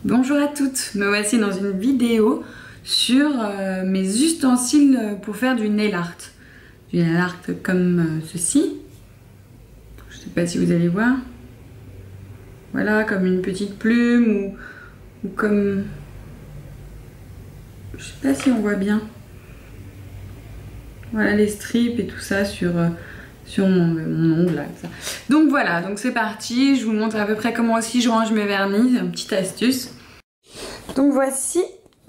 Bonjour à toutes, me voici dans une vidéo sur mes ustensiles pour faire du nail art. Du nail art comme ceci. Je sais pas si vous allez voir. Voilà, comme une petite plume ou comme... Je sais pas si on voit bien. Voilà les strips et tout ça sur mon ongle là, ça. Donc voilà, donc c'est parti, je vous montre à peu près comment aussi je range mes vernis, une petite astuce. Donc voici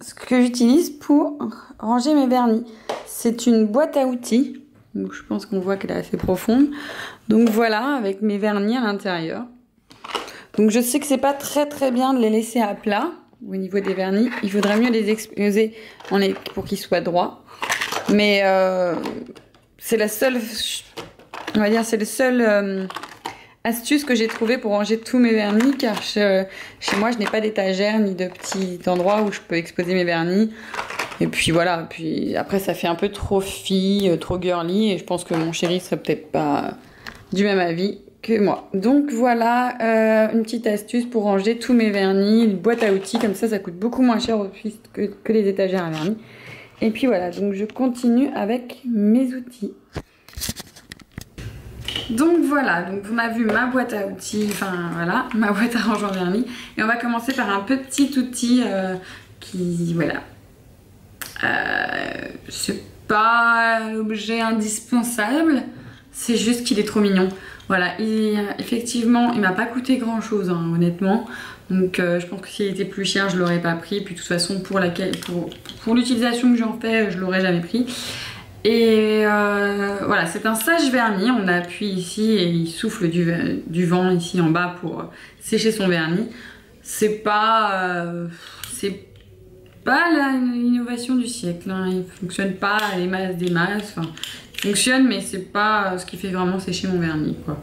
ce que j'utilise pour ranger mes vernis. C'est une boîte à outils, donc je pense qu'on voit qu'elle est assez profonde. Donc voilà, avec mes vernis à l'intérieur. Donc je sais que c'est pas très bien de les laisser à plat au niveau des vernis. Il faudrait mieux les exposer pour qu'ils soient droits. Mais c'est la seule... On va dire c'est le seul astuce que j'ai trouvé pour ranger tous mes vernis, car chez moi je n'ai pas d'étagère ni de petit endroit où je peux exposer mes vernis. Et puis voilà, puis après ça fait un peu trop fille, trop girly, et je pense que mon chéri serait peut-être pas du même avis que moi. Donc voilà, une petite astuce pour ranger tous mes vernis, une boîte à outils, comme ça coûte beaucoup moins cher que les étagères à vernis. Et puis voilà, donc je continue avec mes outils. Donc voilà, donc on a vu ma boîte à outils, enfin voilà, ma boîte à rangement vernis. Et on va commencer par un petit outil qui, voilà, c'est pas l'objet indispensable, c'est juste qu'il est trop mignon. Voilà, effectivement, il m'a pas coûté grand chose, hein, honnêtement. Donc je pense que s'il était plus cher, je l'aurais pas pris. Puis de toute façon, pour l'utilisation que j'en fais, je l'aurais jamais pris. Et voilà, c'est un sèche-vernis, on appuie ici et il souffle du vent ici en bas pour sécher son vernis. C'est pas l'innovation du siècle, hein. Il fonctionne pas à des masses, enfin, il fonctionne mais c'est pas ce qui fait vraiment sécher mon vernis, quoi.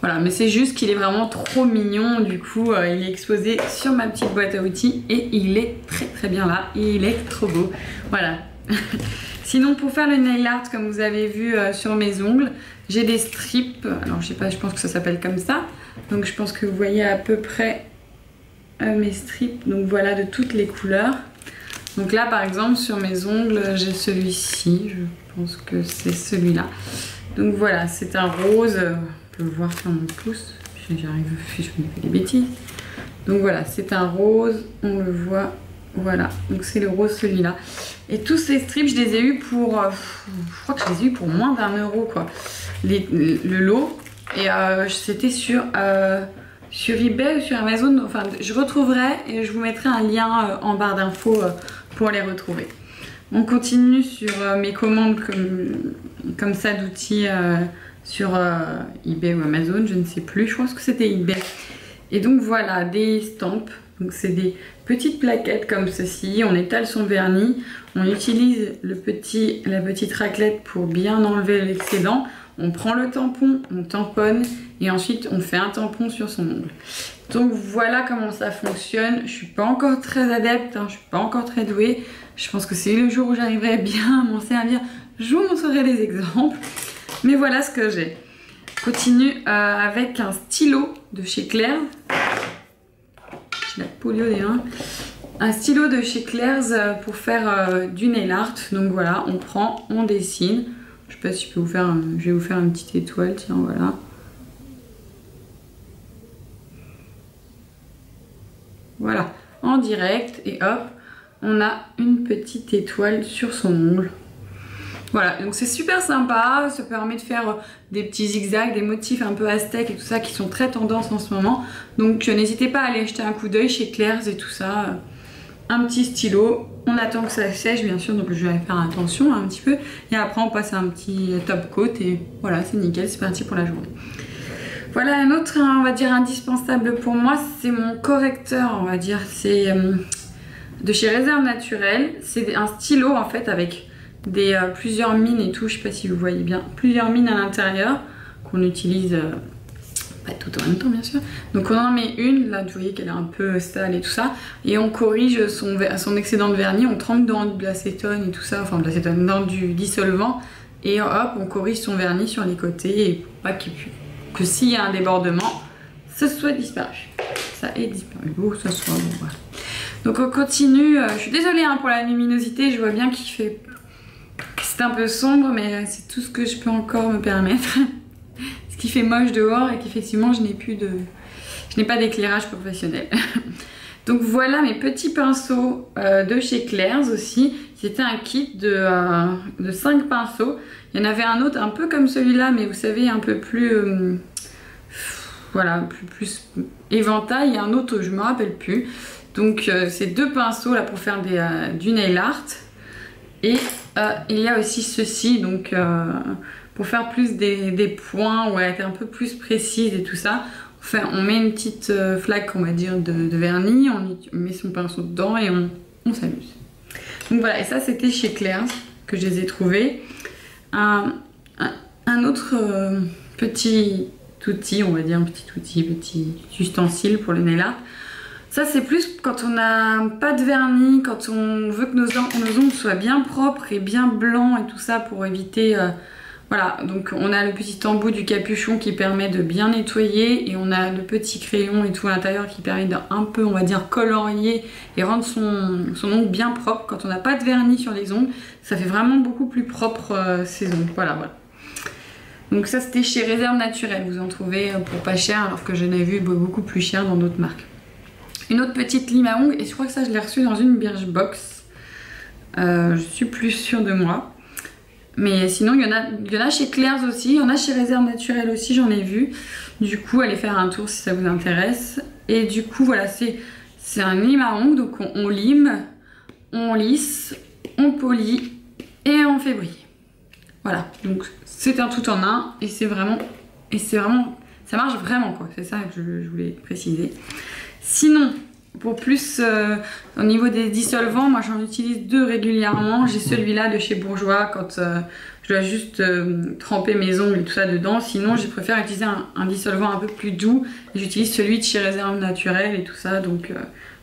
Voilà, mais c'est juste qu'il est vraiment trop mignon, du coup il est exposé sur ma petite boîte à outils et il est très bien là, et il est trop beau, voilà. Sinon pour faire le nail art, comme vous avez vu sur mes ongles, j'ai des strips, alors je sais pas, je pense que ça s'appelle comme ça, donc je pense que vous voyez à peu près mes strips, donc voilà, de toutes les couleurs. Donc là par exemple sur mes ongles j'ai celui-ci, je pense que c'est celui-là. Donc voilà, c'est un rose, on peut le voir sur mon pouce, j'arrive, je me fais des bêtises. Donc voilà, c'est un rose, on le voit, voilà, donc c'est le rose celui-là. Et tous ces strips, je les ai eu pour, je crois que je les ai eu pour moins d'1 € quoi, le lot. Et c'était sur eBay ou sur Amazon, enfin je retrouverai et je vous mettrai un lien en barre d'infos pour les retrouver. On continue sur mes commandes comme ça d'outils sur eBay ou Amazon, je ne sais plus, je pense que c'était eBay. Et donc voilà, des stampes, donc c'est des petites plaquettes comme ceci, on étale son vernis, on utilise la petite raclette pour bien enlever l'excédent, on prend le tampon, on tamponne et ensuite on fait un tampon sur son ongle. Donc voilà comment ça fonctionne. Je suis pas encore très adepte, hein, je suis pas encore très douée. Je pense que c'est le jour où j'arriverai bien à m'en servir, je vous montrerai des exemples. Mais voilà ce que j'ai. Continue avec un stylo de chez Claire's. J'ai la polio des mains. Un stylo de chez Claire's pour faire du nail art. Donc voilà, on prend, on dessine. Je sais pas si je peux vous faire, je vais vous faire une petite étoile, tiens voilà. Voilà, en direct et hop, on a une petite étoile sur son ongle. Voilà, donc c'est super sympa, ça permet de faire des petits zigzags, des motifs un peu aztèques et tout ça qui sont très tendance en ce moment. Donc n'hésitez pas à aller jeter un coup d'œil chez Claire's et tout ça. Un petit stylo, on attend que ça sèche bien sûr, donc je vais faire attention un petit peu. Et après on passe un petit top coat et voilà, c'est nickel, c'est parti pour la journée. Voilà, un autre, on va dire, indispensable pour moi, c'est mon correcteur, on va dire. C'est de chez Réserve Naturelle. C'est un stylo en fait avec plusieurs mines et tout, je sais pas si vous voyez bien, plusieurs mines à l'intérieur qu'on utilise pas tout en même temps bien sûr. Donc on en met une, là vous voyez qu'elle est un peu sale et tout ça, et on corrige son excédent de vernis, on trempe dans de l'acétone et tout ça, enfin de l'acétone, dans du dissolvant, et hop on corrige son vernis sur les côtés, et pour pas que s'il y a un débordement, ce soit disparu. Ça est disparu. Oh, ça soit bon, voilà. Donc on continue, je suis désolée hein, pour la luminosité, je vois bien qu'il fait... c'est un peu sombre, mais c'est tout ce que je peux encore me permettre. Ce qui fait moche dehors et qu'effectivement je n'ai pas d'éclairage professionnel. Donc voilà mes petits pinceaux de chez Claire's aussi. C'était un kit de 5 pinceaux. Il y en avait un autre un peu comme celui-là, mais vous savez un peu plus... voilà, plus éventail. Et un autre, je me rappelle plus. Donc c'est 2 pinceaux là pour faire du nail art. Et il y a aussi ceci, donc pour faire plus des points, ouais, être un peu plus précise et tout ça. Enfin, on met une petite flaque, on va dire, de vernis, on met son pinceau dedans et on s'amuse. Donc voilà, et ça c'était chez Claire's que je les ai trouvés. Un autre petit outil, on va dire, un petit outil, petit ustensile pour le nail art. Ça c'est plus quand on n'a pas de vernis, quand on veut que nos ongles soient bien propres et bien blancs et tout ça pour éviter... voilà, donc on a le petit embout du capuchon qui permet de bien nettoyer et on a le petit crayon et tout à l'intérieur qui permet d'un peu, on va dire, colorier et rendre son ongle bien propre. Quand on n'a pas de vernis sur les ongles, ça fait vraiment beaucoup plus propre ses ongles. Voilà, voilà. Donc ça c'était chez Réserve Naturelle, vous en trouvez pour pas cher alors que j'en ai vu beaucoup plus cher dans d'autres marques. Une autre petite lime à ongles et je crois que ça je l'ai reçu dans une Birchbox. Je suis plus sûre de moi. Mais sinon il y en a chez Claire's aussi, il y en a chez Réserve Naturelle aussi, j'en ai vu. Du coup allez faire un tour si ça vous intéresse. Et du coup voilà, c'est un lime à ongles, donc on lime, on lisse, on polit et on fait briller. Voilà, donc c'est un tout en un et c'est vraiment, ça marche vraiment quoi, c'est ça que je voulais préciser. Sinon, pour plus au niveau des dissolvants, moi j'en utilise 2 régulièrement. J'ai celui-là de chez Bourjois quand je dois juste tremper mes ongles et tout ça dedans. Sinon, je préfère utiliser un dissolvant un peu plus doux. J'utilise celui de chez Réserve Naturelle et tout ça. Donc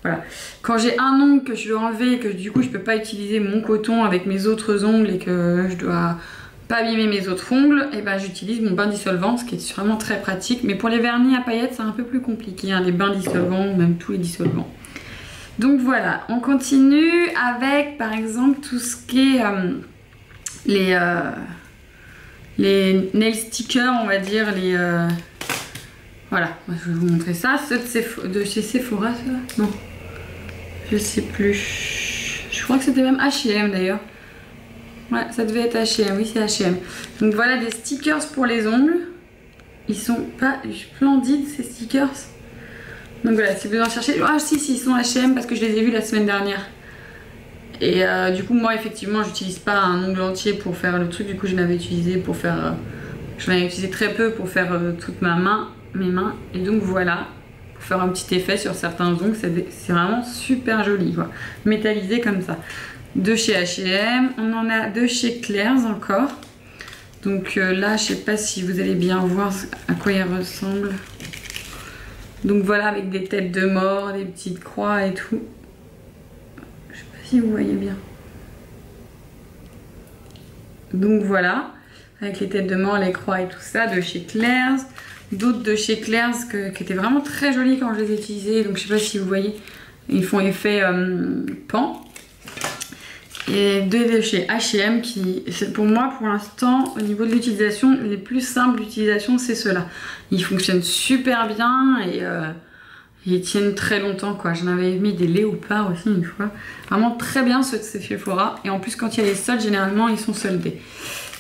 voilà. Quand j'ai un ongle que je dois enlever et que du coup je peux pas utiliser mon coton avec mes autres ongles et que je dois pas abîmer mes autres ongles, et ben j'utilise mon bain dissolvant, ce qui est vraiment très pratique. Mais pour les vernis à paillettes, c'est un peu plus compliqué, hein, les bains dissolvants, ou même tous les dissolvants. Donc voilà, on continue avec par exemple tout ce qui est les nail stickers, on va dire, voilà, je vais vous montrer ça. Ceux de chez Sephora, ça? Non, je sais plus. Je crois que c'était même H&M d'ailleurs. Ouais, ça devait être H&M, oui c'est H&M. Donc voilà des stickers pour les ongles. Ils sont pas splendides ces stickers. Donc voilà, si vous en cherchez... Ah si, ils sont H&M parce que je les ai vus la semaine dernière. Et du coup moi effectivement j'utilise pas un ongle entier pour faire le truc. Du coup j'en avais utilisé pour faire... j'en avais utilisé très peu pour faire toute mes mains. Et donc voilà, pour faire un petit effet sur certains ongles, c'est vraiment super joli quoi. Métallisé comme ça. De chez H&M, on en a de chez Claire's encore. Donc là, je sais pas si vous allez bien voir à quoi ils ressemblent. Donc voilà, avec des têtes de mort, des petites croix et tout. Je sais pas si vous voyez bien. Donc voilà, avec les têtes de mort, les croix et tout ça, de chez Claire's. D'autres de chez Claire's qui étaient vraiment très jolis quand je les ai utilisés. Donc je sais pas si vous voyez, ils font effet pan. Et 2 de chez H&M qui, pour moi pour l'instant, au niveau de l'utilisation, les plus simples d'utilisation c'est ceux-là. Ils fonctionnent super bien et ils tiennent très longtemps quoi. J'en avais mis des léopards aussi une fois. Vraiment très bien ceux de chez Sephora. Et en plus quand il y a les soldes, généralement ils sont soldés.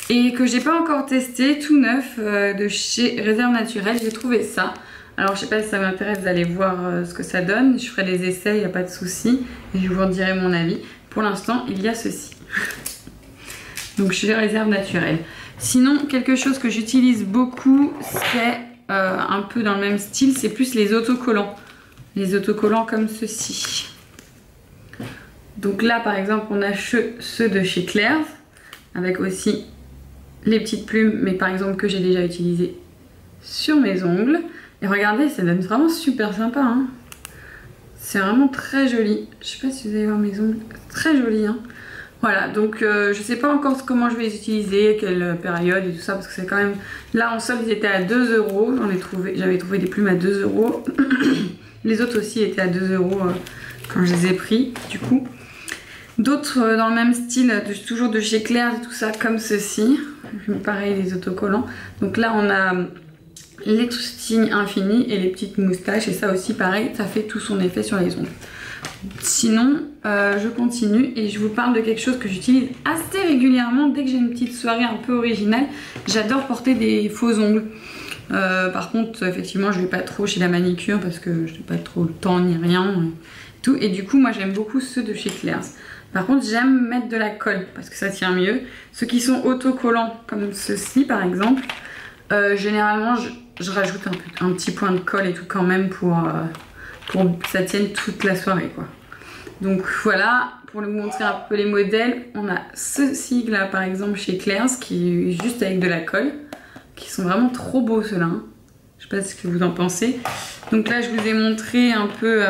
Et que j'ai pas encore testé, tout neuf, de chez Réserve Naturelle, j'ai trouvé ça. Alors je sais pas si ça m'intéresse d'aller voir ce que ça donne. Je ferai des essais, il n'y a pas de souci. Et je vous en dirai mon avis. Pour l'instant, il y a ceci. Donc chez Réserve Naturelle. Sinon, quelque chose que j'utilise beaucoup, c'est un peu dans le même style, c'est plus les autocollants. Les autocollants comme ceci. Donc là, par exemple, on a ceux de chez Claire's, avec aussi les petites plumes, mais par exemple que j'ai déjà utilisé sur mes ongles. Et regardez, ça donne vraiment super sympa, hein. C'est vraiment très joli. Je sais pas si vous allez voir mes ongles. Très joli, hein. Voilà, donc je sais pas encore comment je vais les utiliser, quelle période et tout ça, parce que c'est quand même... Là, en solde, ils étaient à 2 €. J'avais trouvé des plumes à 2 €. Les autres aussi étaient à 2 € quand je les ai pris du coup. D'autres dans le même style, toujours de chez Claire's et tout ça, comme ceci. Pareil, les autocollants. Donc là, on a les signes infinis et les petites moustaches. Et ça aussi, pareil, ça fait tout son effet sur les ongles. Sinon, je continue et je vous parle de quelque chose que j'utilise assez régulièrement dès que j'ai une petite soirée un peu originale. J'adore porter des faux ongles. Par contre, effectivement, je vais pas trop chez la manicure parce que je n'ai pas trop le temps ni rien. Tout. Et du coup, moi, j'aime beaucoup ceux de chez Claire's. Par contre, j'aime mettre de la colle parce que ça tient mieux. Ceux qui sont autocollants, comme ceux-ci par exemple, généralement, je rajoute un petit point de colle et tout quand même pour que ça tienne toute la soirée, quoi. Donc voilà, pour vous montrer un peu les modèles, on a ceux-ci là par exemple chez Claire's qui est juste avec de la colle, qui sont vraiment trop beaux ceux-là. Hein. Je sais pas ce que vous en pensez. Donc là, je vous ai montré un peu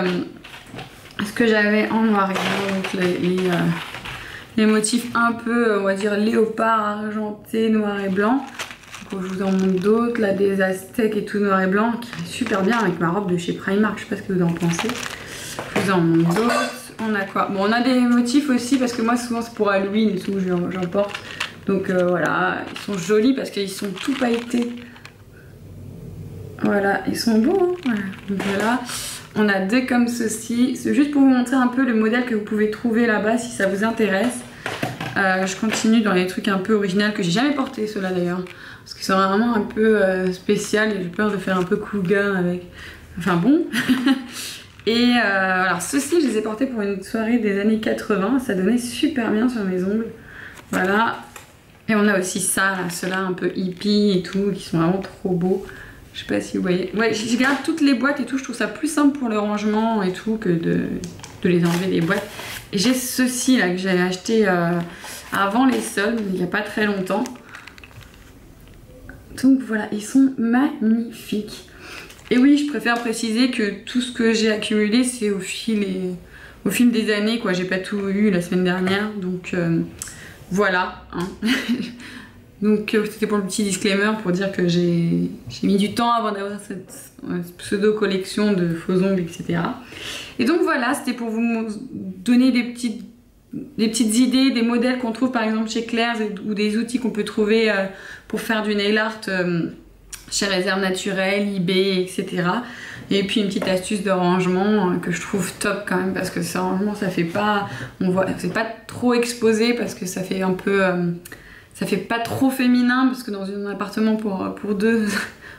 ce que j'avais en noir et blanc, donc les motifs un peu, on va dire, léopard, argenté, noir et blanc. Donc, je vous en montre d'autres, là des aztèques et tout noir et blanc, qui est super bien avec ma robe de chez Primark, je sais pas ce que vous en pensez. Je vous en montre d'autres. On a quoi? Bon, on a des motifs aussi, parce que moi souvent c'est pour Halloween et tout, j'en porte. Donc voilà, ils sont jolis parce qu'ils sont tout pailletés. Voilà, ils sont beaux, hein, voilà. Donc voilà. On a deux comme ceci, c'est juste pour vous montrer un peu le modèle que vous pouvez trouver là-bas si ça vous intéresse. Je continue dans les trucs un peu originaux que j'ai jamais porté, ceux-là d'ailleurs, parce qu'ils sont vraiment un peu spécial et j'ai peur de faire un peu cougar avec. Enfin bon. Et alors ceux-ci, je les ai portés pour une soirée des années 80, ça donnait super bien sur mes ongles. Voilà. Et on a aussi ça, ceux-là un peu hippie et tout, qui sont vraiment trop beaux. Je sais pas si vous voyez. Ouais, je garde toutes les boîtes et tout. Je trouve ça plus simple pour le rangement et tout que de les enlever des boîtes. Et j'ai ceux-ci là que j'ai acheté avant les soldes, il n'y a pas très longtemps. Donc voilà, ils sont magnifiques. Et oui, je préfère préciser que tout ce que j'ai accumulé, c'est au fil des années, quoi. J'ai pas tout eu la semaine dernière, donc voilà. Hein. Donc c'était pour le petit disclaimer pour dire que j'ai mis du temps avant d'avoir cette pseudo collection de faux ongles, etc. Et donc voilà, c'était pour vous donner des petites idées, des modèles qu'on trouve par exemple chez Claire's ou des outils qu'on peut trouver pour faire du nail art chez Réserve Naturelle, eBay, etc. Et puis une petite astuce de rangement que je trouve top quand même parce que ce rangement ça fait pas, c'est pas trop exposé parce que ça fait un peu... ça fait pas trop féminin parce que dans un appartement pour deux,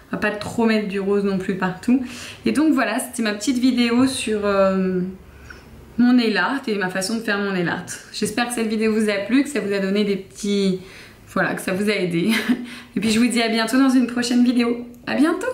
on va pas trop mettre du rose non plus partout. Et donc voilà, c'était ma petite vidéo sur mon nail art et ma façon de faire mon nail art. J'espère que cette vidéo vous a plu, que ça vous a donné des petits... Voilà, que ça vous a aidé. Et puis je vous dis à bientôt dans une prochaine vidéo. À bientôt!